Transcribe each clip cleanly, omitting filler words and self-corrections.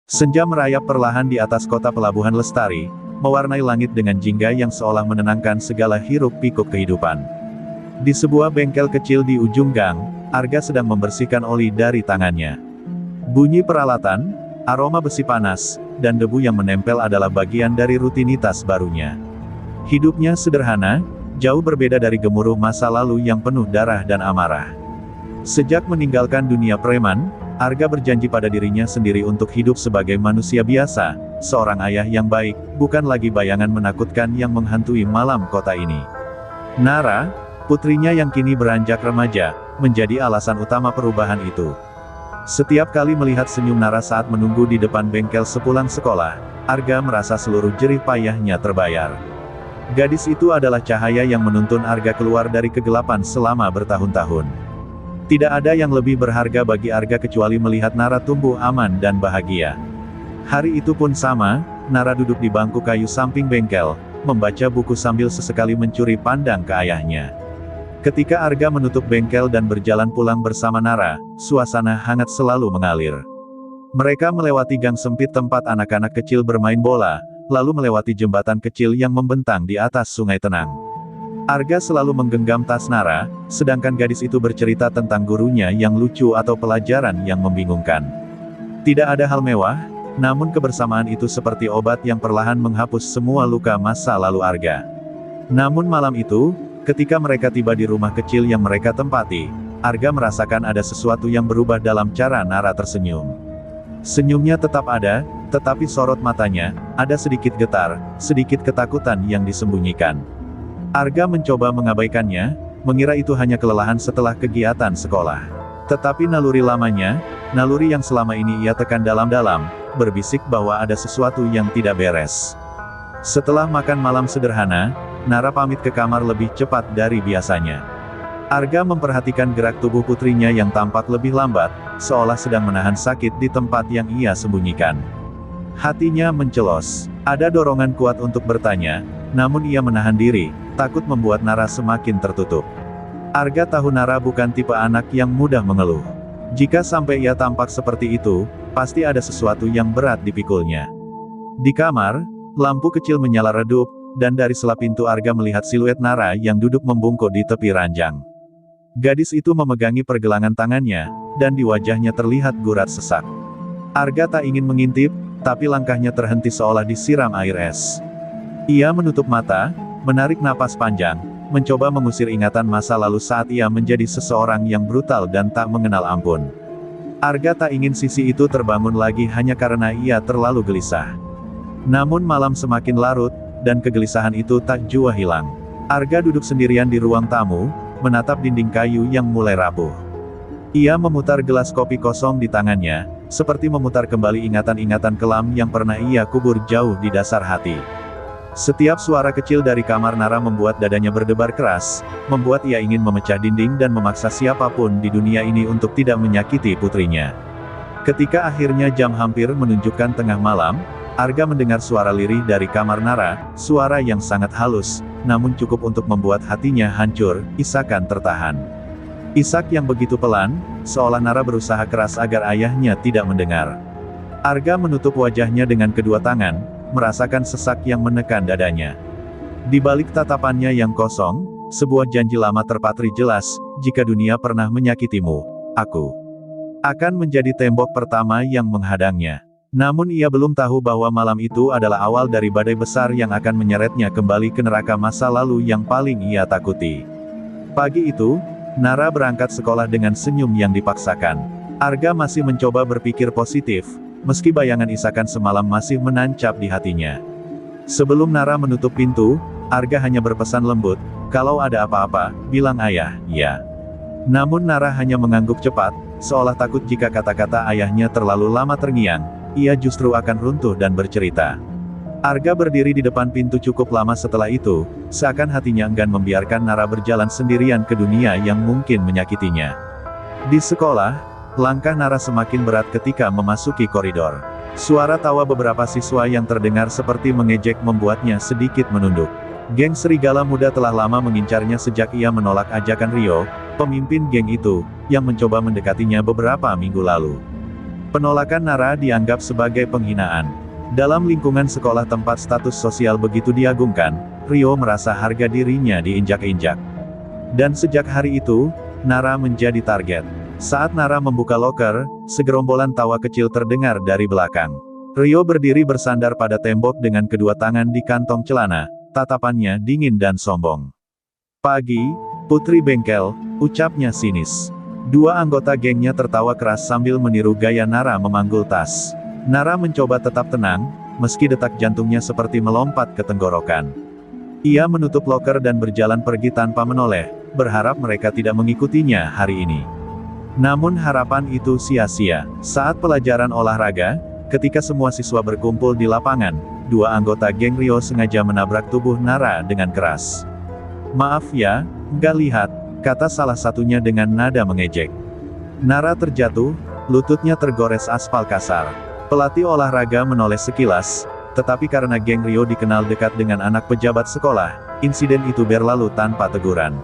Senja merayap perlahan di atas kota pelabuhan Lestari, mewarnai langit dengan jingga yang seolah menenangkan segala hiruk-pikuk kehidupan. Di sebuah bengkel kecil di ujung gang, Arga sedang membersihkan oli dari tangannya. Bunyi peralatan, aroma besi panas, dan debu yang menempel adalah bagian dari rutinitas barunya. Hidupnya sederhana, jauh berbeda dari gemuruh masa lalu yang penuh darah dan amarah. Sejak meninggalkan dunia preman, Arga berjanji pada dirinya sendiri untuk hidup sebagai manusia biasa, seorang ayah yang baik, bukan lagi bayangan menakutkan yang menghantui malam kota ini. Nara, putrinya yang kini beranjak remaja, menjadi alasan utama perubahan itu. Setiap kali melihat senyum Nara saat menunggu di depan bengkel sepulang sekolah, Arga merasa seluruh jerih payahnya terbayar. Gadis itu adalah cahaya yang menuntun Arga keluar dari kegelapan selama bertahun-tahun. Tidak ada yang lebih berharga bagi Arga kecuali melihat Nara tumbuh aman dan bahagia. Hari itu pun sama, Nara duduk di bangku kayu samping bengkel, membaca buku sambil sesekali mencuri pandang ke ayahnya. Ketika Arga menutup bengkel dan berjalan pulang bersama Nara, suasana hangat selalu mengalir. Mereka melewati gang sempit tempat anak-anak kecil bermain bola, lalu melewati jembatan kecil yang membentang di atas sungai tenang. Arga selalu menggenggam tas Nara, sedangkan gadis itu bercerita tentang gurunya yang lucu atau pelajaran yang membingungkan. Tidak ada hal mewah, namun kebersamaan itu seperti obat yang perlahan menghapus semua luka masa lalu Arga. Namun malam itu, ketika mereka tiba di rumah kecil yang mereka tempati, Arga merasakan ada sesuatu yang berubah dalam cara Nara tersenyum. Senyumnya tetap ada, tetapi sorot matanya, ada sedikit getar, sedikit ketakutan yang disembunyikan. Arga mencoba mengabaikannya, mengira itu hanya kelelahan setelah kegiatan sekolah. Tetapi naluri lamanya, naluri yang selama ini ia tekan dalam-dalam, berbisik bahwa ada sesuatu yang tidak beres. Setelah makan malam sederhana, Nara pamit ke kamar lebih cepat dari biasanya. Arga memperhatikan gerak tubuh putrinya yang tampak lebih lambat, seolah sedang menahan sakit di tempat yang ia sembunyikan. Hatinya mencelos. Ada dorongan kuat untuk bertanya, namun ia menahan diri, takut membuat Nara semakin tertutup. Arga tahu Nara bukan tipe anak yang mudah mengeluh. Jika sampai ia tampak seperti itu, pasti ada sesuatu yang berat dipikulnya. Di kamar, lampu kecil menyala redup, dan dari sela pintu Arga melihat siluet Nara yang duduk membungkuk di tepi ranjang. Gadis itu memegangi pergelangan tangannya, dan di wajahnya terlihat gurat sesak. Arga tak ingin mengintip, tapi langkahnya terhenti seolah disiram air es. Ia menutup mata, menarik napas panjang, mencoba mengusir ingatan masa lalu saat ia menjadi seseorang yang brutal dan tak mengenal ampun. Arga tak ingin sisi itu terbangun lagi hanya karena ia terlalu gelisah. Namun malam semakin larut, dan kegelisahan itu tak jua hilang. Arga duduk sendirian di ruang tamu, menatap dinding kayu yang mulai rapuh. Ia memutar gelas kopi kosong di tangannya, seperti memutar kembali ingatan-ingatan kelam yang pernah ia kubur jauh di dasar hati. Setiap suara kecil dari kamar Nara membuat dadanya berdebar keras, membuat ia ingin memecah dinding dan memaksa siapapun di dunia ini untuk tidak menyakiti putrinya. Ketika akhirnya jam hampir menunjukkan tengah malam, Arga mendengar suara lirih dari kamar Nara, suara yang sangat halus, namun cukup untuk membuat hatinya hancur, isakan tertahan. Isak yang begitu pelan, seolah Nara berusaha keras agar ayahnya tidak mendengar. Arga menutup wajahnya dengan kedua tangan, merasakan sesak yang menekan dadanya. Di balik tatapannya yang kosong, sebuah janji lama terpatri jelas, jika dunia pernah menyakitimu, aku akan menjadi tembok pertama yang menghadangnya. Namun ia belum tahu bahwa malam itu adalah awal dari badai besar yang akan menyeretnya kembali ke neraka masa lalu yang paling ia takuti. Pagi itu, Nara berangkat sekolah dengan senyum yang dipaksakan. Arga masih mencoba berpikir positif, meski bayangan isakan semalam masih menancap di hatinya. Sebelum Nara menutup pintu, Arga hanya berpesan lembut, kalau ada apa-apa, bilang ayah, ya. Namun Nara hanya mengangguk cepat, seolah takut jika kata-kata ayahnya terlalu lama terngiang, ia justru akan runtuh dan bercerita. Arga berdiri di depan pintu cukup lama setelah itu, seakan hatinya enggan membiarkan Nara berjalan sendirian ke dunia yang mungkin menyakitinya. Di sekolah, langkah Nara semakin berat ketika memasuki koridor. Suara tawa beberapa siswa yang terdengar seperti mengejek membuatnya sedikit menunduk. Geng serigala muda telah lama mengincarnya sejak ia menolak ajakan Rio, pemimpin geng itu, yang mencoba mendekatinya beberapa minggu lalu. Penolakan Nara dianggap sebagai penghinaan. Dalam lingkungan sekolah tempat status sosial begitu diagungkan, Ryo merasa harga dirinya diinjak-injak. Dan sejak hari itu, Nara menjadi target. Saat Nara membuka loker, segerombolan tawa kecil terdengar dari belakang. Ryo berdiri bersandar pada tembok dengan kedua tangan di kantong celana, tatapannya dingin dan sombong. "Pagi, putri bengkel," ucapnya sinis. Dua anggota gengnya tertawa keras sambil meniru gaya Nara memanggul tas. Nara mencoba tetap tenang, meski detak jantungnya seperti melompat ke tenggorokan. Ia menutup loker dan berjalan pergi tanpa menoleh, berharap mereka tidak mengikutinya hari ini. Namun harapan itu sia-sia. Saat pelajaran olahraga, ketika semua siswa berkumpul di lapangan, dua anggota geng Ryo sengaja menabrak tubuh Nara dengan keras. "Maaf ya, nggak lihat," kata salah satunya dengan nada mengejek. Nara terjatuh, lututnya tergores aspal kasar. Pelatih olahraga menoleh sekilas, tetapi karena geng Ryo dikenal dekat dengan anak pejabat sekolah, insiden itu berlalu tanpa teguran.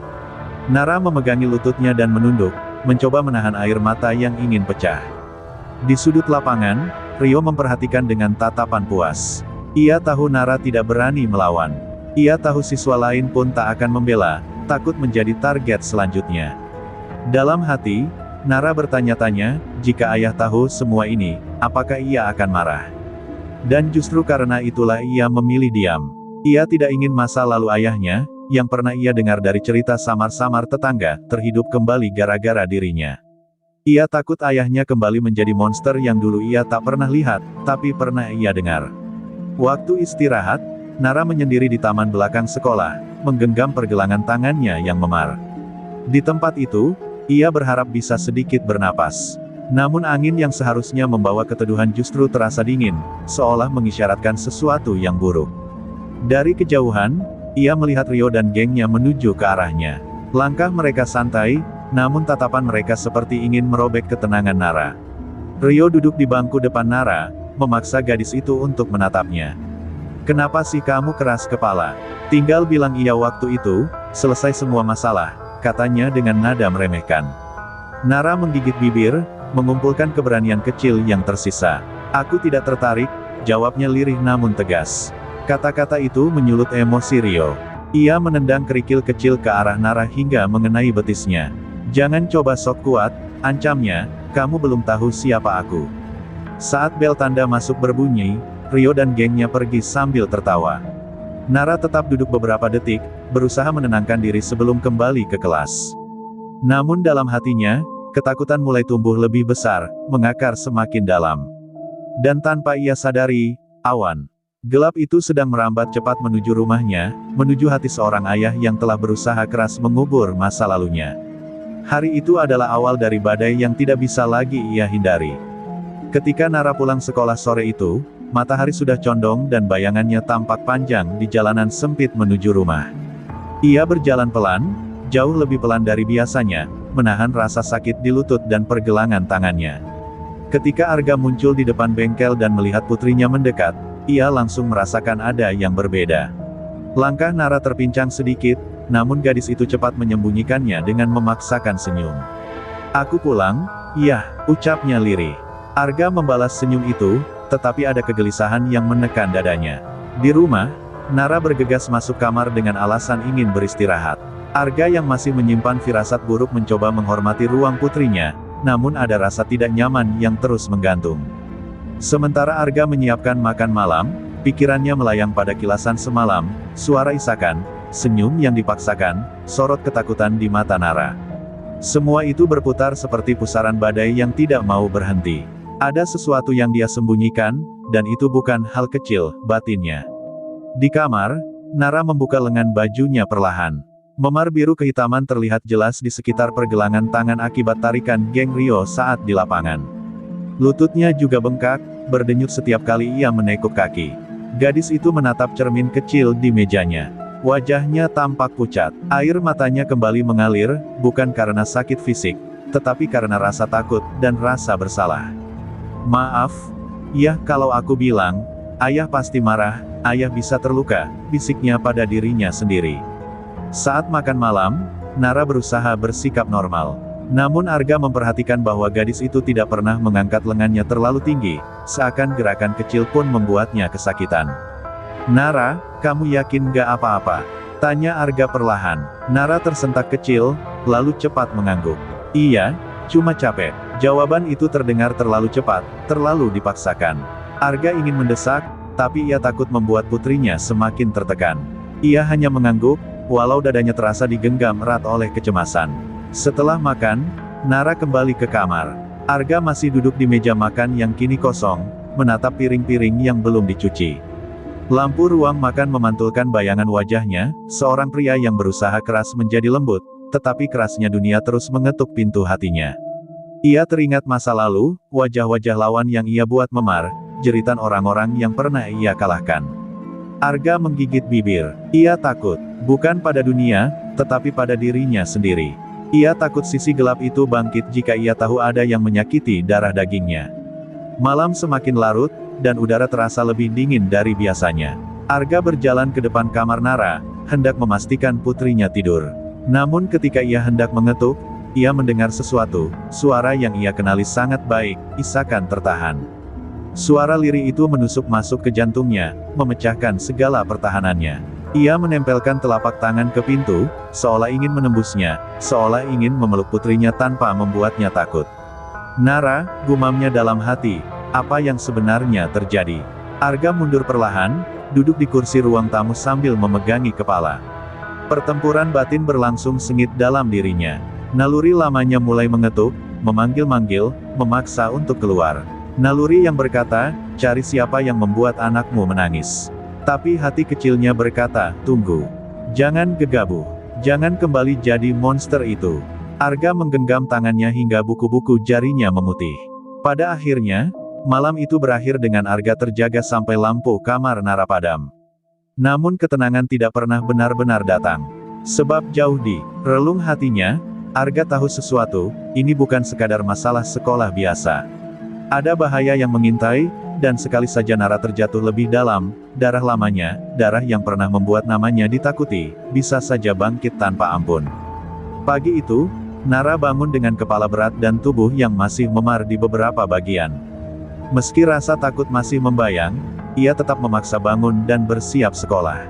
Nara memegangi lututnya dan menunduk, mencoba menahan air mata yang ingin pecah. Di sudut lapangan, Ryo memperhatikan dengan tatapan puas. Ia tahu Nara tidak berani melawan. Ia tahu siswa lain pun tak akan membela, takut menjadi target selanjutnya. Dalam hati, Nara bertanya-tanya, jika ayah tahu semua ini, apakah ia akan marah? Dan justru karena itulah ia memilih diam. Ia tidak ingin masa lalu ayahnya, yang pernah ia dengar dari cerita samar-samar tetangga, terhidup kembali gara-gara dirinya. Ia takut ayahnya kembali menjadi monster yang dulu ia tak pernah lihat, tapi pernah ia dengar. Waktu istirahat, Nara menyendiri di taman belakang sekolah, menggenggam pergelangan tangannya yang memar. Di tempat itu, ia berharap bisa sedikit bernapas. Namun angin yang seharusnya membawa keteduhan justru terasa dingin, seolah mengisyaratkan sesuatu yang buruk. Dari kejauhan, ia melihat Ryo dan gengnya menuju ke arahnya. Langkah mereka santai, namun tatapan mereka seperti ingin merobek ketenangan Nara. Ryo duduk di bangku depan Nara, memaksa gadis itu untuk menatapnya. "Kenapa sih kamu keras kepala? Tinggal bilang iya waktu itu, selesai semua masalah," katanya dengan nada meremehkan. Nara menggigit bibir, mengumpulkan keberanian kecil yang tersisa. "Aku tidak tertarik," jawabnya lirih namun tegas. Kata-kata itu menyulut emosi Ryo. Ia menendang kerikil kecil ke arah Nara hingga mengenai betisnya. "Jangan coba sok kuat," ancamnya, "kamu belum tahu siapa aku." Saat bel tanda masuk berbunyi, Ryo dan gengnya pergi sambil tertawa. Nara tetap duduk beberapa detik, berusaha menenangkan diri sebelum kembali ke kelas. Namun dalam hatinya, ketakutan mulai tumbuh lebih besar, mengakar semakin dalam. Dan tanpa ia sadari, awan gelap itu sedang merambat cepat menuju rumahnya, menuju hati seorang ayah yang telah berusaha keras mengubur masa lalunya. Hari itu adalah awal dari badai yang tidak bisa lagi ia hindari. Ketika Nara pulang sekolah sore itu, matahari sudah condong dan bayangannya tampak panjang di jalanan sempit menuju rumah. Ia berjalan pelan, jauh lebih pelan dari biasanya, menahan rasa sakit di lutut dan pergelangan tangannya. Ketika Arga muncul di depan bengkel dan melihat putrinya mendekat, ia langsung merasakan ada yang berbeda. Langkah Nara terpincang sedikit, namun gadis itu cepat menyembunyikannya dengan memaksakan senyum. "Aku pulang, yah," ucapnya lirih. Arga membalas senyum itu, tetapi ada kegelisahan yang menekan dadanya. Di rumah, Nara bergegas masuk kamar dengan alasan ingin beristirahat. Arga yang masih menyimpan firasat buruk mencoba menghormati ruang putrinya, namun ada rasa tidak nyaman yang terus menggantung. Sementara Arga menyiapkan makan malam, pikirannya melayang pada kilasan semalam, suara isakan, senyum yang dipaksakan, sorot ketakutan di mata Nara. Semua itu berputar seperti pusaran badai yang tidak mau berhenti. Ada sesuatu yang dia sembunyikan, dan itu bukan hal kecil, batinnya. Di kamar, Nara membuka lengan bajunya perlahan. Memar biru kehitaman terlihat jelas di sekitar pergelangan tangan akibat tarikan geng Ryo saat di lapangan. Lututnya juga bengkak, berdenyut setiap kali ia menekuk kaki. Gadis itu menatap cermin kecil di mejanya. Wajahnya tampak pucat. Air matanya kembali mengalir, bukan karena sakit fisik, tetapi karena rasa takut, dan rasa bersalah. "Maaf, ya kalau aku bilang, ayah pasti marah, ayah bisa terluka," bisiknya pada dirinya sendiri. Saat makan malam, Nara berusaha bersikap normal. Namun Arga memperhatikan bahwa gadis itu tidak pernah mengangkat lengannya terlalu tinggi, seakan gerakan kecil pun membuatnya kesakitan. "Nara, kamu yakin gak apa-apa?" tanya Arga perlahan. Nara tersentak kecil, lalu cepat mengangguk. "Iya, cuma capek." Jawaban itu terdengar terlalu cepat, terlalu dipaksakan. Arga ingin mendesak, tapi ia takut membuat putrinya semakin tertekan. Ia hanya mengangguk, walau dadanya terasa digenggam erat oleh kecemasan. Setelah makan, Nara kembali ke kamar. Arga masih duduk di meja makan yang kini kosong, menatap piring-piring yang belum dicuci. Lampu ruang makan memantulkan bayangan wajahnya, seorang pria yang berusaha keras menjadi lembut, tetapi kerasnya dunia terus mengetuk pintu hatinya. Ia teringat masa lalu, wajah-wajah lawan yang ia buat memar, jeritan orang-orang yang pernah ia kalahkan. Arga menggigit bibir. Ia takut, bukan pada dunia, tetapi pada dirinya sendiri. Ia takut sisi gelap itu bangkit jika ia tahu ada yang menyakiti darah dagingnya. Malam semakin larut, dan udara terasa lebih dingin dari biasanya. Arga berjalan ke depan kamar Nara, hendak memastikan putrinya tidur. Namun ketika ia hendak mengetuk, ia mendengar sesuatu, suara yang ia kenali sangat baik, isakan tertahan. Suara lirih itu menusuk masuk ke jantungnya, memecahkan segala pertahanannya. Ia menempelkan telapak tangan ke pintu, seolah ingin menembusnya, seolah ingin memeluk putrinya tanpa membuatnya takut. "Nara," gumamnya dalam hati, "apa yang sebenarnya terjadi?" Arga mundur perlahan, duduk di kursi ruang tamu sambil memegangi kepala. Pertempuran batin berlangsung sengit dalam dirinya. Naluri lamanya mulai mengetuk, memanggil-manggil, memaksa untuk keluar. Naluri yang berkata, "Cari siapa yang membuat anakmu menangis." Tapi hati kecilnya berkata, "Tunggu. Jangan gegabah. Jangan kembali jadi monster itu." Arga menggenggam tangannya hingga buku-buku jarinya memutih. Pada akhirnya, malam itu berakhir dengan Arga terjaga sampai lampu kamar Nara padam. Namun ketenangan tidak pernah benar-benar datang. Sebab jauh di relung hatinya, Arga tahu sesuatu, ini bukan sekadar masalah sekolah biasa. Ada bahaya yang mengintai, dan sekali saja Nara terjatuh lebih dalam, darah lamanya, darah yang pernah membuat namanya ditakuti, bisa saja bangkit tanpa ampun. Pagi itu, Nara bangun dengan kepala berat dan tubuh yang masih memar di beberapa bagian. Meski rasa takut masih membayang, ia tetap memaksa bangun dan bersiap sekolah.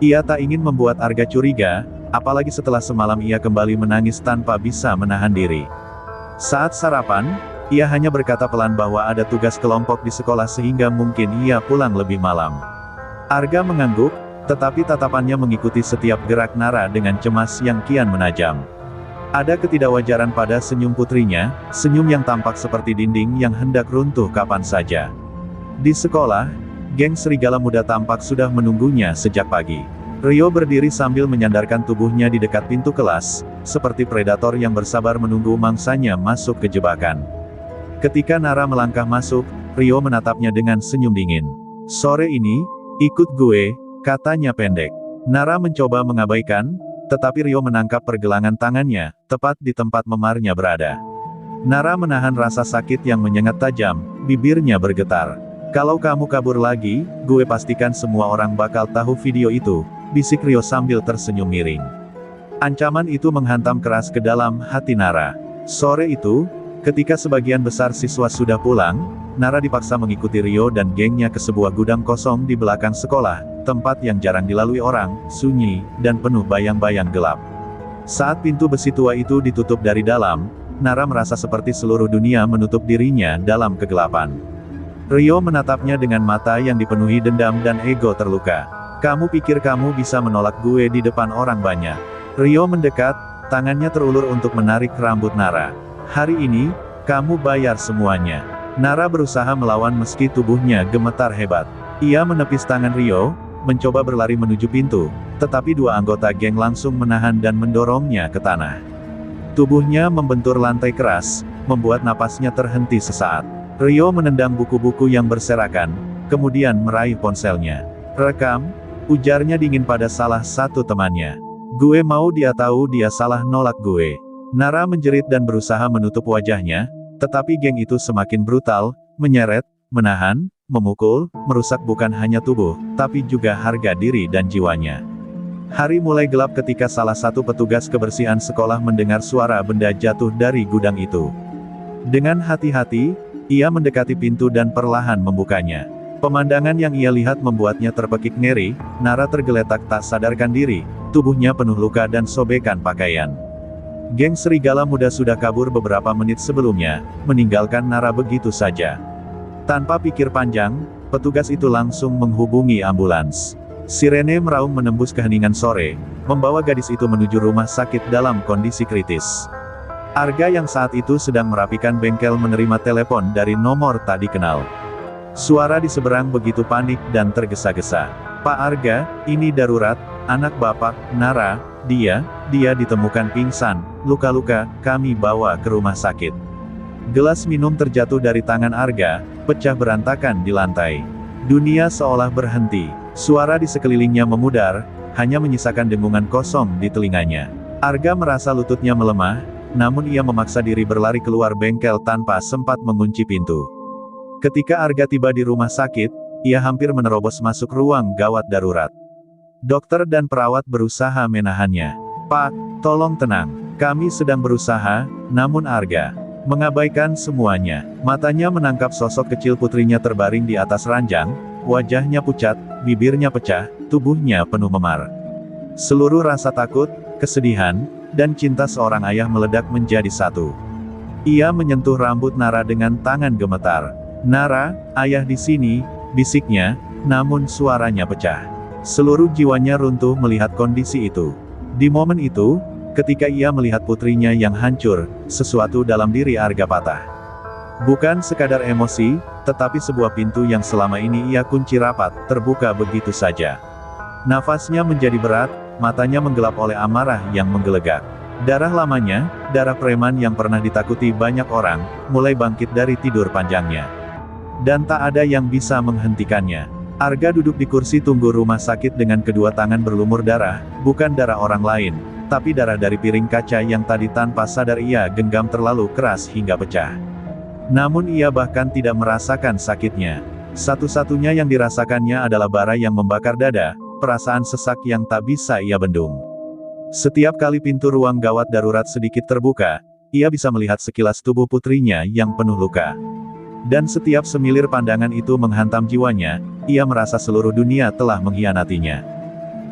Ia tak ingin membuat Arga curiga, apalagi setelah semalam ia kembali menangis tanpa bisa menahan diri. Saat sarapan, ia hanya berkata pelan bahwa ada tugas kelompok di sekolah sehingga mungkin ia pulang lebih malam. Arga mengangguk, tetapi tatapannya mengikuti setiap gerak Nara dengan cemas yang kian menajam. Ada ketidakwajaran pada senyum putrinya, senyum yang tampak seperti dinding yang hendak runtuh kapan saja. Di sekolah, geng serigala muda tampak sudah menunggunya sejak pagi. Rio berdiri sambil menyandarkan tubuhnya di dekat pintu kelas, seperti predator yang bersabar menunggu mangsanya masuk ke jebakan. Ketika Nara melangkah masuk, Rio menatapnya dengan senyum dingin. "Sore ini, ikut gue," katanya pendek. Nara mencoba mengabaikan, tetapi Rio menangkap pergelangan tangannya, tepat di tempat memarnya berada. Nara menahan rasa sakit yang menyengat tajam, bibirnya bergetar. "Kalau kamu kabur lagi, gue pastikan semua orang bakal tahu video itu," bisik Rio sambil tersenyum miring. Ancaman itu menghantam keras ke dalam hati Nara. Sore itu, ketika sebagian besar siswa sudah pulang, Nara dipaksa mengikuti Rio dan gengnya ke sebuah gudang kosong di belakang sekolah, tempat yang jarang dilalui orang, sunyi, dan penuh bayang-bayang gelap. Saat pintu besi tua itu ditutup dari dalam, Nara merasa seperti seluruh dunia menutup dirinya dalam kegelapan. Rio menatapnya dengan mata yang dipenuhi dendam dan ego terluka. "Kamu pikir kamu bisa menolak gue di depan orang banyak?" Rio mendekat, tangannya terulur untuk menarik rambut Nara. "Hari ini, kamu bayar semuanya." Nara berusaha melawan meski tubuhnya gemetar hebat. Ia menepis tangan Rio, mencoba berlari menuju pintu, tetapi dua anggota geng langsung menahan dan mendorongnya ke tanah. Tubuhnya membentur lantai keras, membuat napasnya terhenti sesaat. Rio menendang buku-buku yang berserakan, kemudian meraih ponselnya. "Rekam," ujarnya dingin pada salah satu temannya. "Gue mau dia tahu dia salah nolak gue." Nara menjerit dan berusaha menutup wajahnya, tetapi geng itu semakin brutal, menyeret, menahan, memukul, merusak bukan hanya tubuh, tapi juga harga diri dan jiwanya. Hari mulai gelap ketika salah satu petugas kebersihan sekolah mendengar suara benda jatuh dari gudang itu. Dengan hati-hati, ia mendekati pintu dan perlahan membukanya. Pemandangan yang ia lihat membuatnya terpekik ngeri. Nara tergeletak tak sadarkan diri, tubuhnya penuh luka dan sobekan pakaian. Geng serigala muda sudah kabur beberapa menit sebelumnya, meninggalkan Nara begitu saja. Tanpa pikir panjang, petugas itu langsung menghubungi ambulans. Sirene meraung menembus keheningan sore, membawa gadis itu menuju rumah sakit dalam kondisi kritis. Arga yang saat itu sedang merapikan bengkel menerima telepon dari nomor tak dikenal. Suara di seberang begitu panik dan tergesa-gesa. "Pak Arga, ini darurat, anak Bapak, Nara, dia ditemukan pingsan, luka-luka, kami bawa ke rumah sakit." Gelas minum terjatuh dari tangan Arga, pecah berantakan di lantai. Dunia seolah berhenti. Suara di sekelilingnya memudar, hanya menyisakan dengungan kosong di telinganya. Arga merasa lututnya melemah, namun ia memaksa diri berlari keluar bengkel tanpa sempat mengunci pintu. Ketika Arga tiba di rumah sakit, ia hampir menerobos masuk ruang gawat darurat. Dokter dan perawat berusaha menahannya. "Pak, tolong tenang. Kami sedang berusaha," namun Arga mengabaikan semuanya. Matanya menangkap sosok kecil putrinya terbaring di atas ranjang, wajahnya pucat, bibirnya pecah, tubuhnya penuh memar. Seluruh rasa takut, kesedihan, dan cinta seorang ayah meledak menjadi satu. Ia menyentuh rambut Nara dengan tangan gemetar. "Nara, ayah di sini," bisiknya, namun suaranya pecah. Seluruh jiwanya runtuh melihat kondisi itu. Di momen itu, ketika ia melihat putrinya yang hancur, sesuatu dalam diri Arga patah. Bukan sekadar emosi, tetapi sebuah pintu yang selama ini ia kunci rapat, terbuka begitu saja. Nafasnya menjadi berat, matanya menggelap oleh amarah yang menggelegak. Darah lamanya, darah preman yang pernah ditakuti banyak orang, mulai bangkit dari tidur panjangnya. Dan tak ada yang bisa menghentikannya. Arga duduk di kursi tunggu rumah sakit dengan kedua tangan berlumur darah, bukan darah orang lain, tapi darah dari piring kaca yang tadi tanpa sadar ia genggam terlalu keras hingga pecah. Namun ia bahkan tidak merasakan sakitnya. Satu-satunya yang dirasakannya adalah bara yang membakar dada, perasaan sesak yang tak bisa ia bendung. Setiap kali pintu ruang gawat darurat sedikit terbuka, ia bisa melihat sekilas tubuh putrinya yang penuh luka. Dan setiap semilir pandangan itu menghantam jiwanya, ia merasa seluruh dunia telah mengkhianatinya.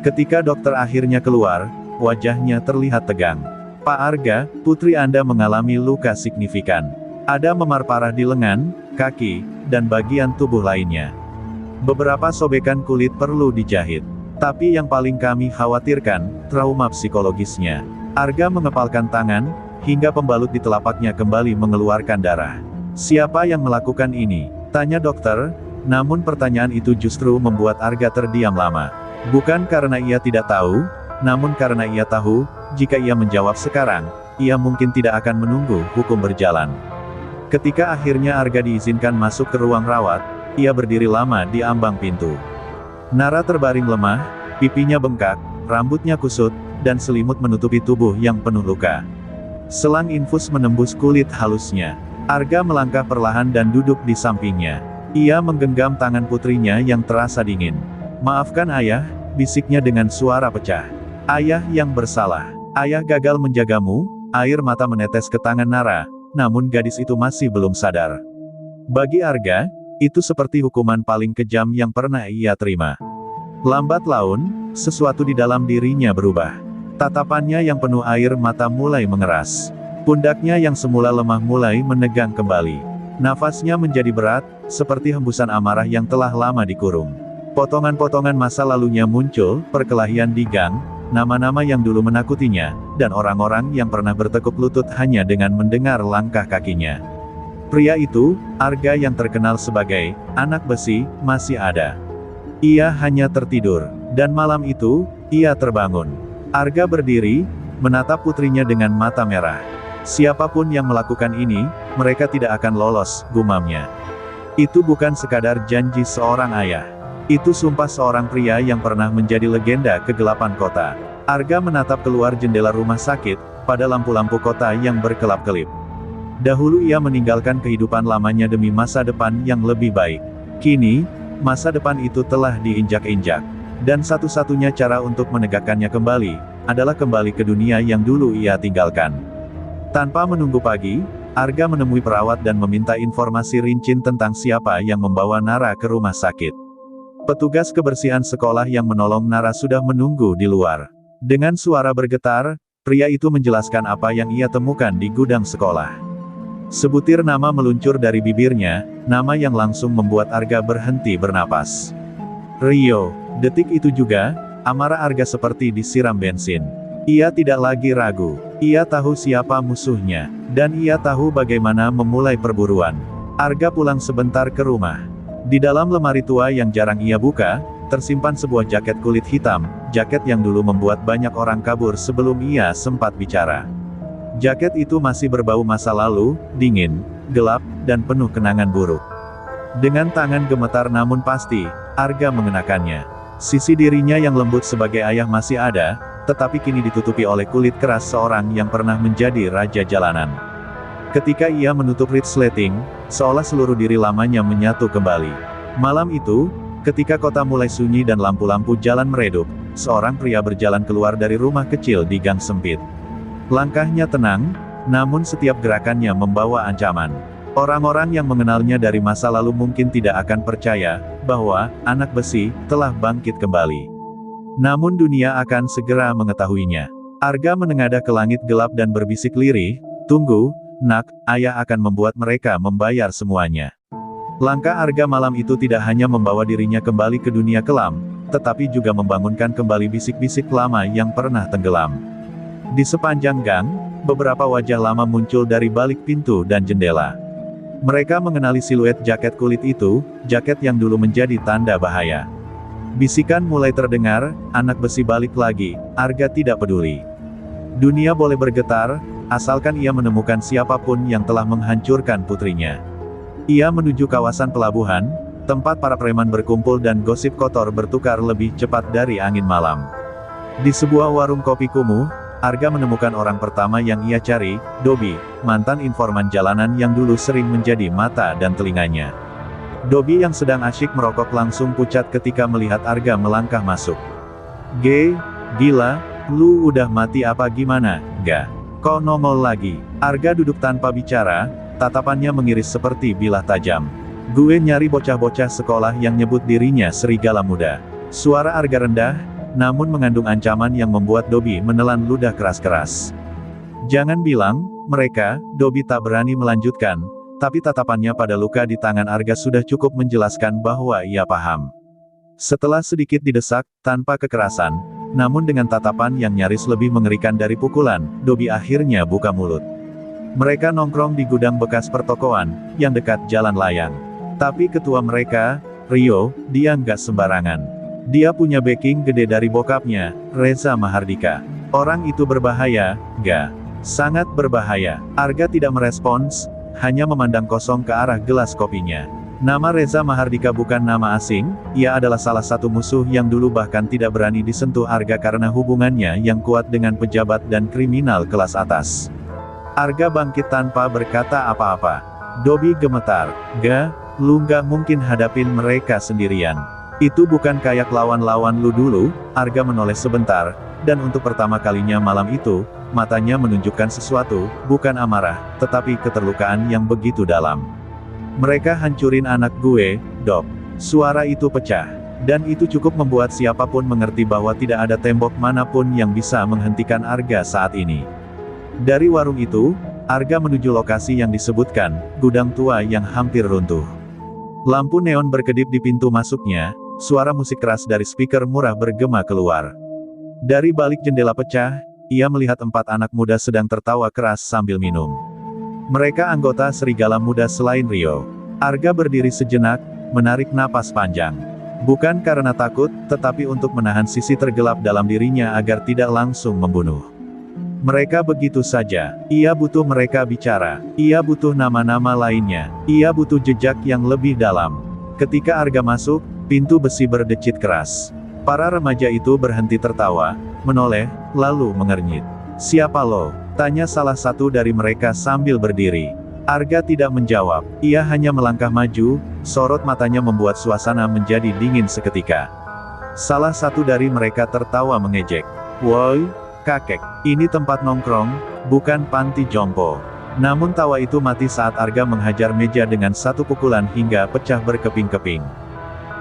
Ketika dokter akhirnya keluar, wajahnya terlihat tegang. "Pak Arga, putri Anda mengalami luka signifikan. Ada memar parah di lengan, kaki, dan bagian tubuh lainnya. Beberapa sobekan kulit perlu dijahit. Tapi yang paling kami khawatirkan, trauma psikologisnya." Arga mengepalkan tangan, hingga pembalut di telapaknya kembali mengeluarkan darah. "Siapa yang melakukan ini?" tanya dokter, namun pertanyaan itu justru membuat Arga terdiam lama. Bukan karena ia tidak tahu, namun karena ia tahu, jika ia menjawab sekarang, ia mungkin tidak akan menunggu hukum berjalan. Ketika akhirnya Arga diizinkan masuk ke ruang rawat, ia berdiri lama di ambang pintu. Nara terbaring lemah, pipinya bengkak, rambutnya kusut, dan selimut menutupi tubuh yang penuh luka. Selang infus menembus kulit halusnya. Arga melangkah perlahan dan duduk di sampingnya. Ia menggenggam tangan putrinya yang terasa dingin. "Maafkan ayah," bisiknya dengan suara pecah. "Ayah yang bersalah. Ayah gagal menjagamu." Air mata menetes ke tangan Nara, namun gadis itu masih belum sadar. Bagi Arga, itu seperti hukuman paling kejam yang pernah ia terima. Lambat laun, sesuatu di dalam dirinya berubah. Tatapannya yang penuh air mata mulai mengeras. Pundaknya yang semula lemah mulai menegang kembali. Nafasnya menjadi berat, seperti hembusan amarah yang telah lama dikurung. Potongan-potongan masa lalunya muncul, perkelahian di gang, nama-nama yang dulu menakutinya, dan orang-orang yang pernah bertekuk lutut hanya dengan mendengar langkah kakinya. Pria itu, Arga yang terkenal sebagai anak besi, masih ada. Ia hanya tertidur, dan malam itu, ia terbangun. Arga berdiri, menatap putrinya dengan mata merah. Siapapun yang melakukan ini, mereka tidak akan lolos, gumamnya. Itu bukan sekadar janji seorang ayah. Itu sumpah seorang pria yang pernah menjadi legenda kegelapan kota. Arga menatap keluar jendela rumah sakit, pada lampu-lampu kota yang berkelap-kelip. Dahulu ia meninggalkan kehidupan lamanya demi masa depan yang lebih baik. Kini, masa depan itu telah diinjak-injak. Dan satu-satunya cara untuk menegakkannya kembali, adalah kembali ke dunia yang dulu ia tinggalkan. Tanpa menunggu pagi, Arga menemui perawat dan meminta informasi rinci tentang siapa yang membawa Nara ke rumah sakit. Petugas kebersihan sekolah yang menolong Nara sudah menunggu di luar. Dengan suara bergetar, pria itu menjelaskan apa yang ia temukan di gudang sekolah. Sebutir nama meluncur dari bibirnya, nama yang langsung membuat Arga berhenti bernapas. Rio. Detik itu juga, amarah Arga seperti disiram bensin. Ia tidak lagi ragu. Ia tahu siapa musuhnya, dan ia tahu bagaimana memulai perburuan. Arga pulang sebentar ke rumah. Di dalam lemari tua yang jarang ia buka, tersimpan sebuah jaket kulit hitam, jaket yang dulu membuat banyak orang kabur sebelum ia sempat bicara. Jaket itu masih berbau masa lalu, dingin, gelap, dan penuh kenangan buruk. Dengan tangan gemetar namun pasti, Arga mengenakannya. Sisi dirinya yang lembut sebagai ayah masih ada, tetapi kini ditutupi oleh kulit keras seorang yang pernah menjadi raja jalanan. Ketika ia menutup resleting, seolah seluruh diri lamanya menyatu kembali. Malam itu, ketika kota mulai sunyi dan lampu-lampu jalan meredup, seorang pria berjalan keluar dari rumah kecil di gang sempit. Langkahnya tenang, namun setiap gerakannya membawa ancaman. Orang-orang yang mengenalnya dari masa lalu mungkin tidak akan percaya, bahwa, anak besi, telah bangkit kembali. Namun dunia akan segera mengetahuinya. Arga menengadah ke langit gelap dan berbisik lirih, "Tunggu, nak, ayah akan membuat mereka membayar semuanya." Langkah Arga malam itu tidak hanya membawa dirinya kembali ke dunia kelam, tetapi juga membangunkan kembali bisik-bisik lama yang pernah tenggelam. Di sepanjang gang, beberapa wajah lama muncul dari balik pintu dan jendela. Mereka mengenali siluet jaket kulit itu, jaket yang dulu menjadi tanda bahaya. Bisikan mulai terdengar, "Anak besi balik lagi." Arga tidak peduli. Dunia boleh bergetar, asalkan ia menemukan siapapun yang telah menghancurkan putrinya. Ia menuju kawasan pelabuhan, tempat para preman berkumpul dan gosip kotor bertukar lebih cepat dari angin malam. Di sebuah warung kopi kumuh, Arga menemukan orang pertama yang ia cari, Dobby, mantan informan jalanan yang dulu sering menjadi mata dan telinganya. Dobby yang sedang asyik merokok langsung pucat ketika melihat Arga melangkah masuk. Gila, lu udah mati apa gimana, ga? Kok nongol lagi?" Arga duduk tanpa bicara, tatapannya mengiris seperti bilah tajam. "Gue nyari bocah-bocah sekolah yang nyebut dirinya serigala muda." Suara Arga rendah, namun mengandung ancaman yang membuat Dobby menelan ludah keras-keras. "Jangan bilang, mereka," Dobby tak berani melanjutkan, tapi tatapannya pada luka di tangan Arga sudah cukup menjelaskan bahwa ia paham. Setelah sedikit didesak, tanpa kekerasan, namun dengan tatapan yang nyaris lebih mengerikan dari pukulan, Dobby akhirnya buka mulut. "Mereka nongkrong di gudang bekas pertokoan, yang dekat jalan layang. Tapi ketua mereka, Rio, dia nggak sembarangan. Dia punya backing gede dari bokapnya, Reza Mahardika. Orang itu berbahaya, ga? Sangat berbahaya." Arga tidak merespons, hanya memandang kosong ke arah gelas kopinya. Nama Reza Mahardika bukan nama asing, ia adalah salah satu musuh yang dulu bahkan tidak berani disentuh Arga karena hubungannya yang kuat dengan pejabat dan kriminal kelas atas. Arga bangkit tanpa berkata apa-apa. Dobby gemetar. "Ga, lu nggak mungkin hadapin mereka sendirian. Itu bukan kayak lawan-lawan lu dulu." Arga menoleh sebentar, dan untuk pertama kalinya malam itu, matanya menunjukkan sesuatu, bukan amarah, tetapi keterlukaan yang begitu dalam. "Mereka hancurin anak gue, Dok." Suara itu pecah. Dan itu cukup membuat siapapun mengerti bahwa tidak ada tembok manapun yang bisa menghentikan Arga saat ini. Dari warung itu, Arga menuju lokasi yang disebutkan, gudang tua yang hampir runtuh. Lampu neon berkedip di pintu masuknya. Suara musik keras dari speaker murah bergema keluar. Dari balik jendela pecah, ia melihat 4 anak muda sedang tertawa keras sambil minum. Mereka anggota serigala muda selain Rio. Arga berdiri sejenak, menarik napas panjang. Bukan karena takut, tetapi untuk menahan sisi tergelap dalam dirinya agar tidak langsung membunuh. Mereka begitu saja. Ia butuh mereka bicara. Ia butuh nama-nama lainnya. Ia butuh jejak yang lebih dalam. Ketika Arga masuk, pintu besi berdecit keras. Para remaja itu berhenti tertawa, menoleh, lalu mengernyit. "Siapa lo?" tanya salah satu dari mereka sambil berdiri. Arga tidak menjawab, ia hanya melangkah maju, sorot matanya membuat suasana menjadi dingin seketika. Salah satu dari mereka tertawa mengejek. "Woi, kakek, ini tempat nongkrong, bukan panti jompo." Namun tawa itu mati saat Arga menghajar meja dengan satu pukulan hingga pecah berkeping-keping.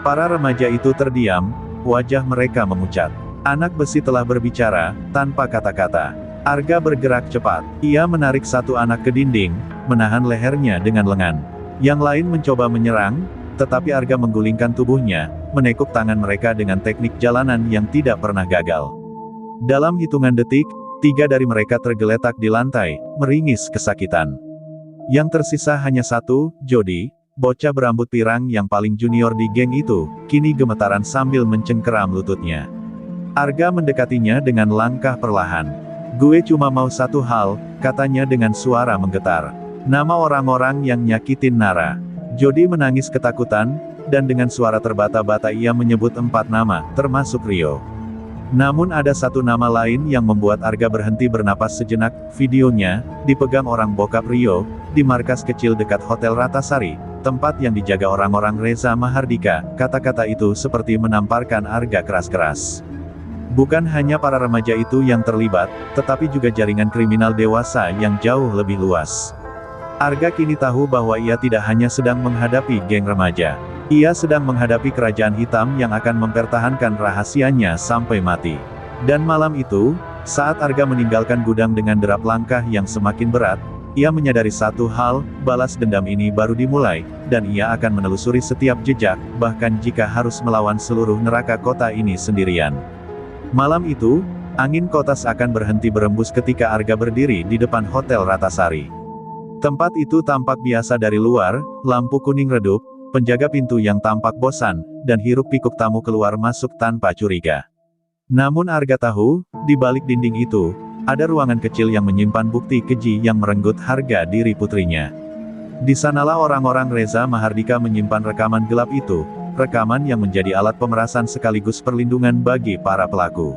Para remaja itu terdiam, wajah mereka memucat. Anak besi telah berbicara, tanpa kata-kata. Arga bergerak cepat. Ia menarik satu anak ke dinding, menahan lehernya dengan lengan. Yang lain mencoba menyerang, tetapi Arga menggulingkan tubuhnya, menekuk tangan mereka dengan teknik jalanan yang tidak pernah gagal. Dalam hitungan detik, 3 dari mereka tergeletak di lantai, meringis kesakitan. Yang tersisa hanya satu, Jody, bocah berambut pirang yang paling junior di geng itu, kini gemetaran sambil mencengkeram lututnya. Arga mendekatinya dengan langkah perlahan. "Gue cuma mau satu hal," katanya dengan suara menggetar. "Nama orang-orang yang nyakitin Nara." Jody menangis ketakutan, dan dengan suara terbata-bata ia menyebut 4 nama, termasuk Rio. Namun ada satu nama lain yang membuat Arga berhenti bernapas sejenak. Videonya dipegang orang bokap Rio, di markas kecil dekat Hotel Ratasari, tempat yang dijaga orang-orang Reza Mahardika. Kata-kata itu seperti menamparkan Arga keras-keras. Bukan hanya para remaja itu yang terlibat, tetapi juga jaringan kriminal dewasa yang jauh lebih luas. Arga kini tahu bahwa ia tidak hanya sedang menghadapi geng remaja. Ia sedang menghadapi kerajaan hitam yang akan mempertahankan rahasianya sampai mati. Dan malam itu, saat Arga meninggalkan gudang dengan derap langkah yang semakin berat, ia menyadari satu hal, balas dendam ini baru dimulai, dan ia akan menelusuri setiap jejak, bahkan jika harus melawan seluruh neraka kota ini sendirian. Malam itu, angin kota akan berhenti berembus ketika Arga berdiri di depan Hotel Ratasari. Tempat itu tampak biasa dari luar, lampu kuning redup, penjaga pintu yang tampak bosan, dan hiruk-pikuk tamu keluar masuk tanpa curiga. Namun Arga tahu, di balik dinding itu, ada ruangan kecil yang menyimpan bukti keji yang merenggut harga diri putrinya. Di sanalah orang-orang Reza Mahardika menyimpan rekaman gelap itu, rekaman yang menjadi alat pemerasan sekaligus perlindungan bagi para pelaku.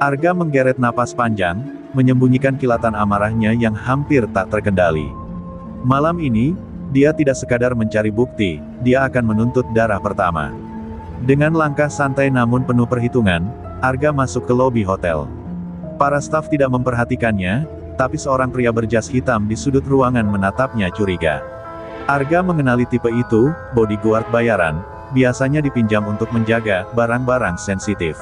Arga menggeret napas panjang, menyembunyikan kilatan amarahnya yang hampir tak terkendali. Malam ini, dia tidak sekadar mencari bukti, dia akan menuntut darah pertama. Dengan langkah santai namun penuh perhitungan, Arga masuk ke lobi hotel. Para staf tidak memperhatikannya, tapi seorang pria berjas hitam di sudut ruangan menatapnya curiga. Arga mengenali tipe itu, bodyguard bayaran, biasanya dipinjam untuk menjaga barang-barang sensitif.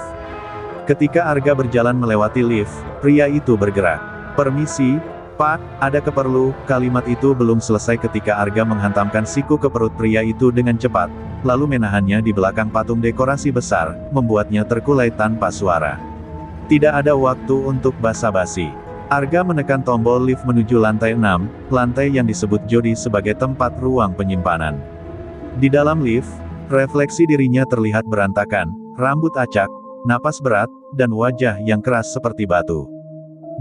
Ketika Arga berjalan melewati lift, pria itu bergerak. "Permisi, Pak, ada keperlu." Kalimat itu belum selesai ketika Arga menghantamkan siku ke perut pria itu dengan cepat, lalu menahannya di belakang patung dekorasi besar, membuatnya terkulai tanpa suara. Tidak ada waktu untuk basa-basi. Arga menekan tombol lift menuju lantai 6, lantai yang disebut Jody sebagai tempat ruang penyimpanan. Di dalam lift, refleksi dirinya terlihat berantakan, rambut acak, napas berat, dan wajah yang keras seperti batu.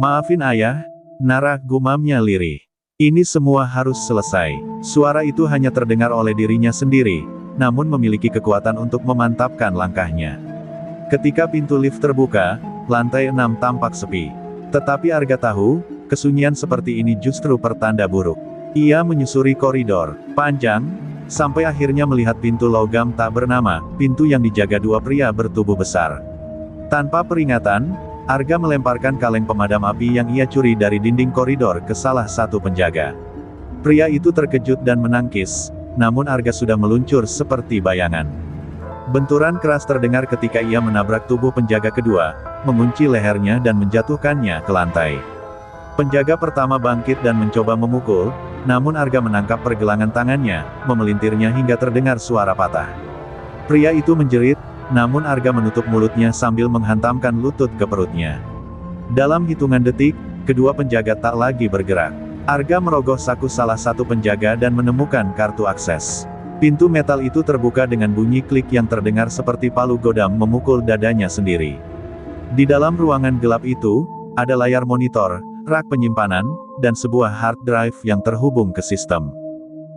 "Maafin ayah," Nara, gumamnya lirih. "Ini semua harus selesai." Suara itu hanya terdengar oleh dirinya sendiri, namun memiliki kekuatan untuk memantapkan langkahnya. Ketika pintu lift terbuka, lantai 6 tampak sepi. Tetapi Arga tahu, kesunyian seperti ini justru pertanda buruk. Ia menyusuri koridor panjang, sampai akhirnya melihat pintu logam tak bernama, pintu yang dijaga 2 pria bertubuh besar. Tanpa peringatan, Arga melemparkan kaleng pemadam api yang ia curi dari dinding koridor ke salah satu penjaga. Pria itu terkejut dan menangkis, namun Arga sudah meluncur seperti bayangan. Benturan keras terdengar ketika ia menabrak tubuh penjaga kedua, mengunci lehernya dan menjatuhkannya ke lantai. Penjaga pertama bangkit dan mencoba memukul, namun Arga menangkap pergelangan tangannya, memelintirnya hingga terdengar suara patah. Pria itu menjerit, namun Arga menutup mulutnya sambil menghantamkan lutut ke perutnya. Dalam hitungan detik, kedua penjaga tak lagi bergerak. Arga merogoh saku salah satu penjaga dan menemukan kartu akses. Pintu metal itu terbuka dengan bunyi klik yang terdengar seperti palu godam memukul dadanya sendiri. Di dalam ruangan gelap itu, ada layar monitor, rak penyimpanan, dan sebuah hard drive yang terhubung ke sistem.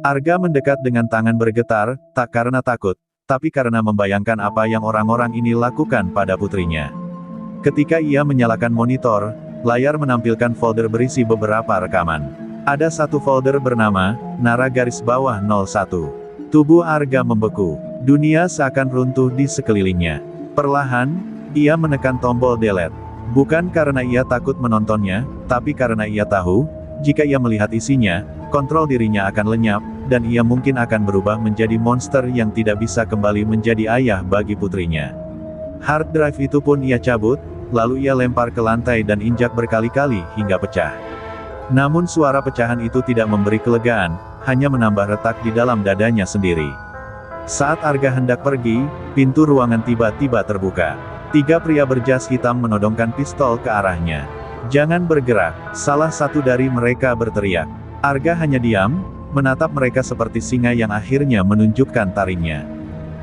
Arga mendekat dengan tangan bergetar, tak karena takut, tapi karena membayangkan apa yang orang-orang ini lakukan pada putrinya. Ketika ia menyalakan monitor, layar menampilkan folder berisi beberapa rekaman. Ada satu folder bernama, Nara _01. Tubuh Arga membeku. Dunia seakan runtuh di sekelilingnya. Perlahan, ia menekan tombol delete. Bukan karena ia takut menontonnya, tapi karena ia tahu, jika ia melihat isinya, kontrol dirinya akan lenyap, dan ia mungkin akan berubah menjadi monster yang tidak bisa kembali menjadi ayah bagi putrinya. Hard drive itu pun ia cabut, lalu ia lempar ke lantai dan injak berkali-kali hingga pecah. Namun suara pecahan itu tidak memberi kelegaan, hanya menambah retak di dalam dadanya sendiri. Saat Arga hendak pergi, pintu ruangan tiba-tiba terbuka. 3 pria berjas hitam menodongkan pistol ke arahnya. "Jangan bergerak," salah satu dari mereka berteriak. Arga hanya diam, menatap mereka seperti singa yang akhirnya menunjukkan taringnya.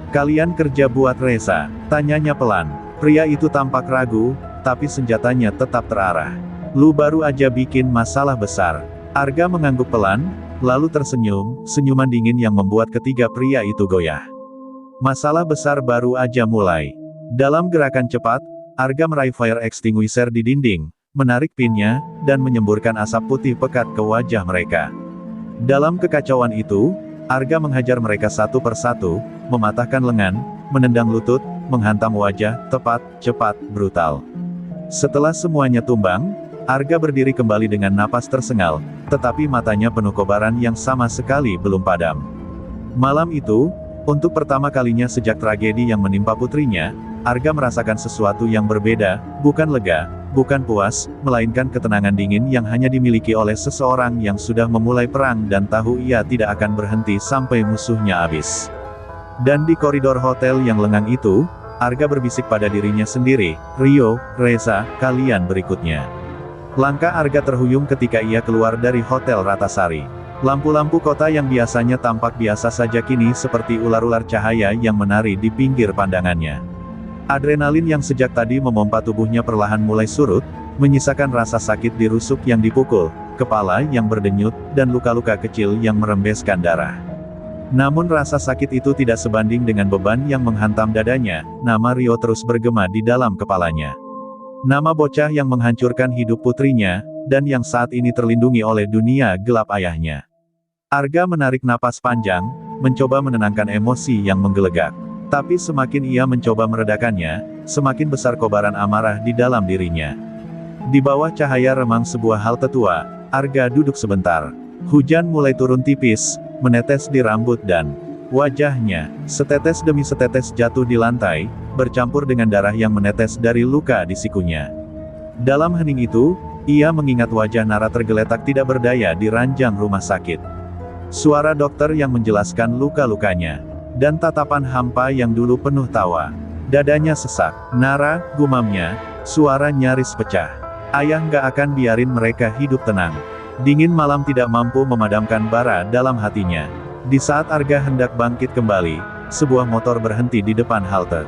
"Kalian kerja buat Reza?" tanyanya pelan. Pria itu tampak ragu, tapi senjatanya tetap terarah. "Lu baru aja bikin masalah besar." Arga mengangguk pelan, lalu tersenyum, senyuman dingin yang membuat ketiga pria itu goyah. "Masalah besar baru aja mulai." Dalam gerakan cepat, Arga meraih fire extinguisher di dinding, menarik pinnya, dan menyemburkan asap putih pekat ke wajah mereka. Dalam kekacauan itu, Arga menghajar mereka satu persatu, mematahkan lengan, menendang lutut, menghantam wajah, tepat, cepat, brutal. Setelah semuanya tumbang, Arga berdiri kembali dengan napas tersengal, tetapi matanya penuh kobaran yang sama sekali belum padam. Malam itu, untuk pertama kalinya sejak tragedi yang menimpa putrinya, Arga merasakan sesuatu yang berbeda, bukan lega, bukan puas, melainkan ketenangan dingin yang hanya dimiliki oleh seseorang yang sudah memulai perang dan tahu ia tidak akan berhenti sampai musuhnya habis. Dan di koridor hotel yang lengang itu, Arga berbisik pada dirinya sendiri, "Rio, Reza, kalian berikutnya." Langkah Arga terhuyung ketika ia keluar dari Hotel Ratasari. Lampu-lampu kota yang biasanya tampak biasa saja kini seperti ular-ular cahaya yang menari di pinggir pandangannya. Adrenalin yang sejak tadi memompa tubuhnya perlahan mulai surut, menyisakan rasa sakit di rusuk yang dipukul, kepala yang berdenyut, dan luka-luka kecil yang merembeskan darah. Namun rasa sakit itu tidak sebanding dengan beban yang menghantam dadanya. Nama Rio terus bergema di dalam kepalanya. Nama bocah yang menghancurkan hidup putrinya, dan yang saat ini terlindungi oleh dunia gelap ayahnya. Arga menarik napas panjang, mencoba menenangkan emosi yang menggelegak. Tapi semakin ia mencoba meredakannya, semakin besar kobaran amarah di dalam dirinya. Di bawah cahaya remang sebuah halte tua, Arga duduk sebentar. Hujan mulai turun tipis, menetes di rambut dan wajahnya. Setetes demi setetes jatuh di lantai, bercampur dengan darah yang menetes dari luka di sikunya. Dalam hening itu, ia mengingat wajah Nara tergeletak tidak berdaya di ranjang rumah sakit. Suara dokter yang menjelaskan luka-lukanya. Dan tatapan hampa yang dulu penuh tawa. Dadanya sesak. "Nara," gumamnya, suara nyaris pecah. "Ayah nggak akan biarin mereka hidup tenang." Dingin malam tidak mampu memadamkan bara dalam hatinya. Di saat Arga hendak bangkit kembali, sebuah motor berhenti di depan halte.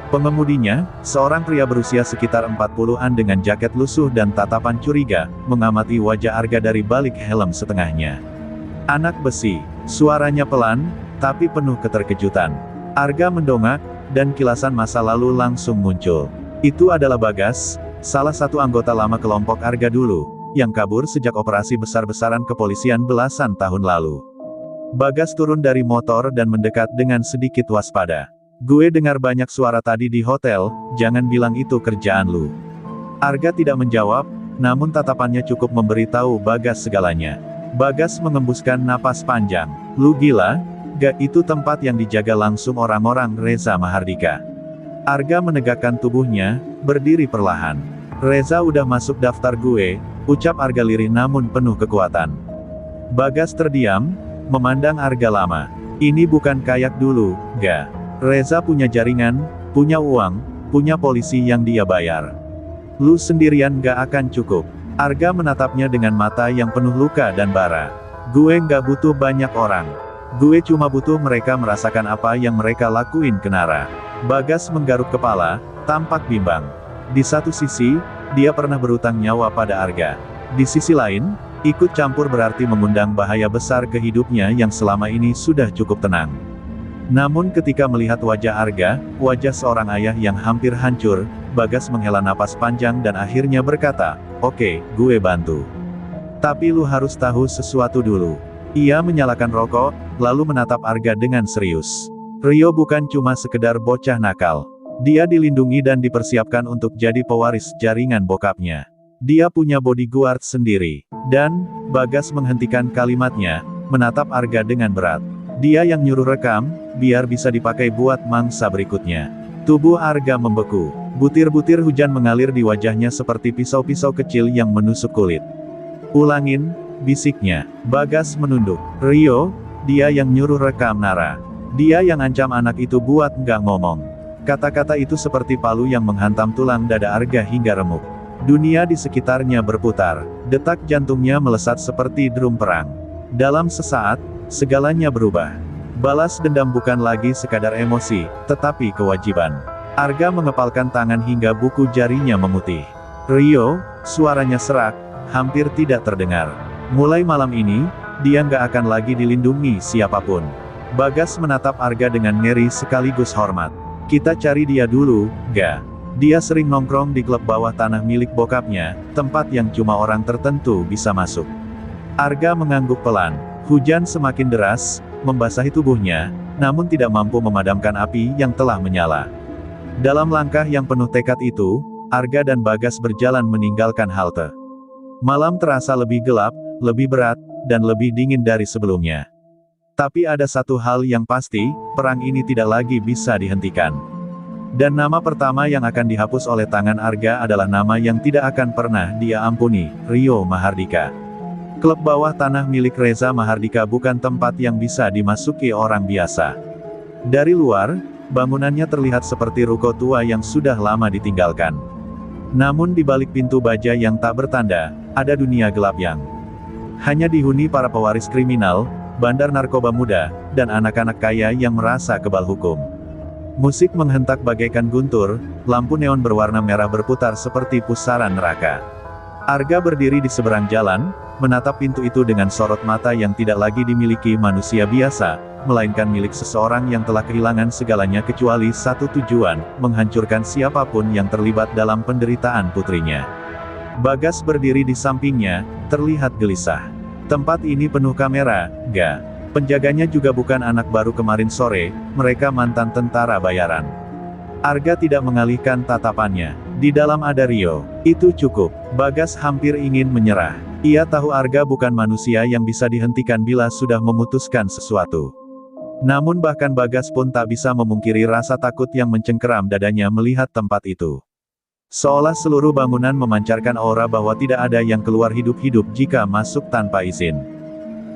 Pengemudinya, seorang pria berusia sekitar 40-an dengan jaket lusuh dan tatapan curiga, mengamati wajah Arga dari balik helm setengahnya. "Anak besi," suaranya pelan, tapi penuh keterkejutan. Arga mendongak, dan kilasan masa lalu langsung muncul. Itu adalah Bagas, salah satu anggota lama kelompok Arga dulu, yang kabur sejak operasi besar-besaran kepolisian belasan tahun lalu. Bagas turun dari motor dan mendekat dengan sedikit waspada. "Gue dengar banyak suara tadi di hotel, jangan bilang itu kerjaan lu." Arga tidak menjawab, namun tatapannya cukup memberitahu Bagas segalanya. Bagas mengembuskan napas panjang. "Lu gila? Gak, itu tempat yang dijaga langsung orang-orang Reza Mahardika." Arga menegakkan tubuhnya, berdiri perlahan. "Reza udah masuk daftar gue," ucap Arga lirih namun penuh kekuatan. Bagas terdiam, memandang Arga lama. "Ini bukan kayak dulu, ga. Reza punya jaringan, punya uang, punya polisi yang dia bayar. Lu sendirian gak akan cukup." Arga menatapnya dengan mata yang penuh luka dan bara. "Gue gak butuh banyak orang. Gue cuma butuh mereka merasakan apa yang mereka lakuin ke Nara." Bagas menggaruk kepala, tampak bimbang. Di satu sisi, dia pernah berutang nyawa pada Arga. Di sisi lain, ikut campur berarti mengundang bahaya besar ke hidupnya yang selama ini sudah cukup tenang. Namun ketika melihat wajah Arga, wajah seorang ayah yang hampir hancur, Bagas menghela napas panjang dan akhirnya berkata, "Oke, gue bantu. Tapi lu harus tahu sesuatu dulu." Ia menyalakan rokok, lalu menatap Arga dengan serius. "Rio bukan cuma sekedar bocah nakal. Dia dilindungi dan dipersiapkan untuk jadi pewaris jaringan bokapnya. Dia punya bodyguard sendiri. Dan, Bagas menghentikan kalimatnya, menatap Arga dengan berat. Dia yang nyuruh rekam, biar bisa dipakai buat mangsa berikutnya. Tubuh Arga membeku. Butir-butir hujan mengalir di wajahnya seperti pisau-pisau kecil yang menusuk kulit. Ulangin, bisiknya. Bagas menunduk. Rio, dia yang nyuruh rekam Nara. Dia yang ancam anak itu buat nggak ngomong. Kata-kata itu seperti palu yang menghantam tulang dada Arga hingga remuk. Dunia di sekitarnya berputar. Detak jantungnya melesat seperti drum perang. Dalam sesaat, segalanya berubah. Balas dendam bukan lagi sekadar emosi, tetapi kewajiban. Arga mengepalkan tangan hingga buku jarinya memutih. Rio, suaranya serak, hampir tidak terdengar. Mulai malam ini, dia nggak akan lagi dilindungi siapapun. Bagas menatap Arga dengan ngeri sekaligus hormat. Kita cari dia dulu, ga? Dia sering nongkrong di klub bawah tanah milik bokapnya, tempat yang cuma orang tertentu bisa masuk. Arga mengangguk pelan. Hujan semakin deras, membasahi tubuhnya, namun tidak mampu memadamkan api yang telah menyala. Dalam langkah yang penuh tekad itu, Arga dan Bagas berjalan meninggalkan halte. Malam terasa lebih gelap, lebih berat, dan lebih dingin dari sebelumnya. Tapi ada satu hal yang pasti, perang ini tidak lagi bisa dihentikan. Dan nama pertama yang akan dihapus oleh tangan Arga adalah nama yang tidak akan pernah dia ampuni, Rio Mahardika. Klub bawah tanah milik Reza Mahardika bukan tempat yang bisa dimasuki orang biasa. Dari luar, bangunannya terlihat seperti ruko tua yang sudah lama ditinggalkan. Namun di balik pintu baja yang tak bertanda, ada dunia gelap yang hanya dihuni para pewaris kriminal, bandar narkoba muda, dan anak-anak kaya yang merasa kebal hukum. Musik menghentak bagaikan guntur, lampu neon berwarna merah berputar seperti pusaran neraka. Arga berdiri di seberang jalan, menatap pintu itu dengan sorot mata yang tidak lagi dimiliki manusia biasa, melainkan milik seseorang yang telah kehilangan segalanya kecuali satu tujuan, menghancurkan siapapun yang terlibat dalam penderitaan putrinya. Bagas berdiri di sampingnya, terlihat gelisah. Tempat ini penuh kamera, ga? Penjaganya juga bukan anak baru kemarin sore, mereka mantan tentara bayaran. Arga tidak mengalihkan tatapannya. Di dalam ada Rio. Itu cukup. Bagas hampir ingin menyerah. Ia tahu Arga bukan manusia yang bisa dihentikan bila sudah memutuskan sesuatu. Namun bahkan Bagas pun tak bisa memungkiri rasa takut yang mencengkeram dadanya melihat tempat itu. Seolah seluruh bangunan memancarkan aura bahwa tidak ada yang keluar hidup-hidup jika masuk tanpa izin.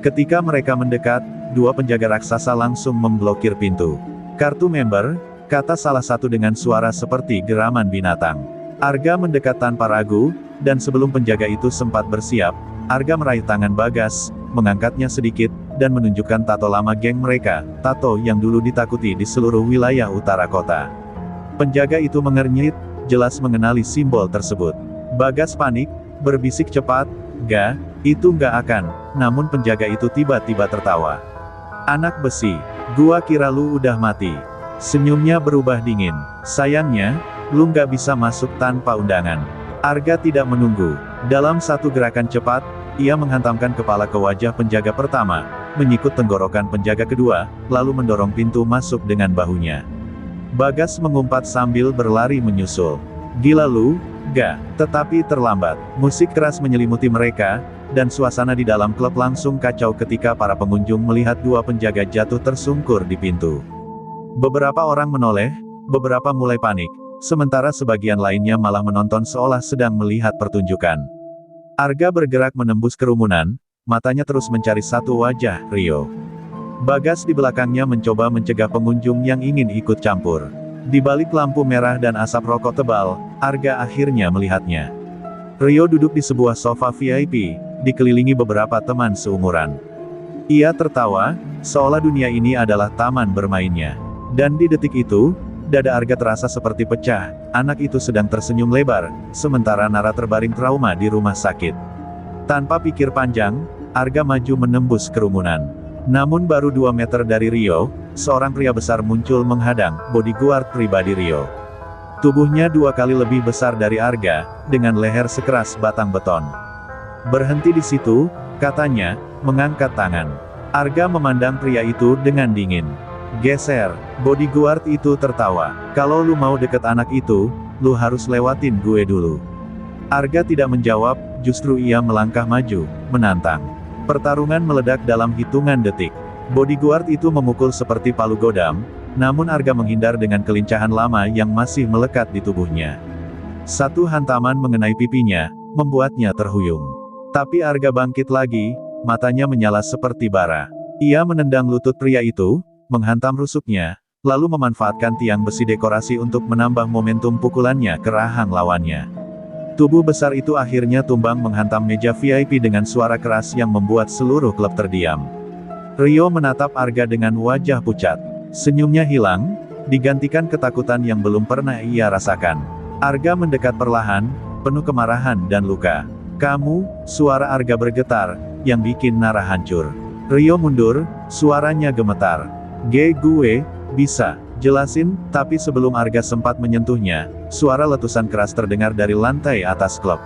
Ketika mereka mendekat, dua penjaga raksasa langsung memblokir pintu. Kartu member, kata salah satu dengan suara seperti geraman binatang. Arga mendekat tanpa ragu, dan sebelum penjaga itu sempat bersiap, Arga meraih tangan Bagas, mengangkatnya sedikit, dan menunjukkan tato lama geng mereka, tato yang dulu ditakuti di seluruh wilayah utara kota. Penjaga itu mengernyit, jelas mengenali simbol tersebut. Bagas panik, berbisik cepat, "Ga, itu nggak akan." Namun penjaga itu tiba-tiba tertawa. "Anak besi, gua kira lu udah mati." Senyumnya berubah dingin. "Sayangnya, lu nggak bisa masuk tanpa undangan." Arga tidak menunggu. Dalam satu gerakan cepat, ia menghantamkan kepala ke wajah penjaga pertama, menyikut tenggorokan penjaga kedua, lalu mendorong pintu masuk dengan bahunya. Bagas mengumpat sambil berlari menyusul. "Gila lu, Ga." Tetapi terlambat. Musik keras menyelimuti mereka, dan suasana di dalam klub langsung kacau ketika para pengunjung melihat dua penjaga jatuh tersungkur di pintu. Beberapa orang menoleh, beberapa mulai panik, sementara sebagian lainnya malah menonton seolah sedang melihat pertunjukan. Arga bergerak menembus kerumunan, matanya terus mencari satu wajah, Rio. Bagas di belakangnya mencoba mencegah pengunjung yang ingin ikut campur. Di balik lampu merah dan asap rokok tebal, Arga akhirnya melihatnya. Rio duduk di sebuah sofa VIP, dikelilingi beberapa teman seumuran. Ia tertawa, seolah dunia ini adalah taman bermainnya. Dan di detik itu, dada Arga terasa seperti pecah, anak itu sedang tersenyum lebar, sementara Nara terbaring trauma di rumah sakit. Tanpa pikir panjang, Arga maju menembus kerumunan. Namun baru 2 meter dari Rio, seorang pria besar muncul menghadang, bodyguard pribadi Rio. Tubuhnya 2 kali lebih besar dari Arga, dengan leher sekeras batang beton. "Berhenti di situ," katanya, mengangkat tangan. Arga memandang pria itu dengan dingin. Geser. Bodyguard itu tertawa. Kalau lu mau deket anak itu, lu harus lewatin gue dulu. Arga tidak menjawab, justru ia melangkah maju, menantang. Pertarungan meledak dalam hitungan detik. Bodyguard itu memukul seperti palu godam, namun Arga menghindar dengan kelincahan lama yang masih melekat di tubuhnya. Satu hantaman mengenai pipinya, membuatnya terhuyung. Tapi Arga bangkit lagi, matanya menyala seperti bara. Ia menendang lutut pria itu, menghantam rusuknya, lalu memanfaatkan tiang besi dekorasi untuk menambah momentum pukulannya ke rahang lawannya. Tubuh besar itu akhirnya tumbang menghantam meja VIP dengan suara keras yang membuat seluruh klub terdiam. Rio menatap Arga dengan wajah pucat. Senyumnya hilang, digantikan ketakutan yang belum pernah ia rasakan. Arga mendekat perlahan, penuh kemarahan dan luka. "Kamu," suara Arga bergetar, yang bikin Nara hancur. Rio mundur, suaranya gemetar. Gue bisa jelasin," tapi sebelum Arga sempat menyentuhnya, suara letusan keras terdengar dari lantai atas klub.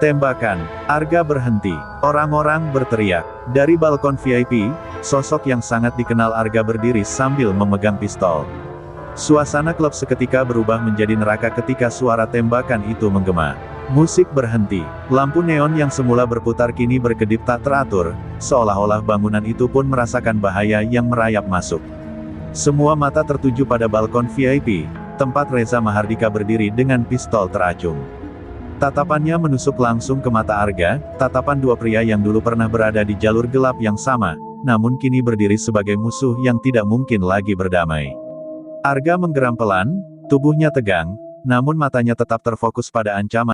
"Tembakan!" Arga berhenti. Orang-orang berteriak. Dari balkon VIP, sosok yang sangat dikenal Arga berdiri sambil memegang pistol. Suasana klub seketika berubah menjadi neraka ketika suara tembakan itu menggema. Musik berhenti. Lampu neon yang semula berputar kini berkedip tak teratur, seolah-olah bangunan itu pun merasakan bahaya yang merayap masuk. Semua mata tertuju pada balkon VIP, tempat Reza Mahardika berdiri dengan pistol teracung. Tatapannya menusuk langsung ke mata Arga, tatapan dua pria yang dulu pernah berada di jalur gelap yang sama, namun kini berdiri sebagai musuh yang tidak mungkin lagi berdamai. Arga menggeram pelan, tubuhnya tegang, namun matanya tetap terfokus pada ancaman.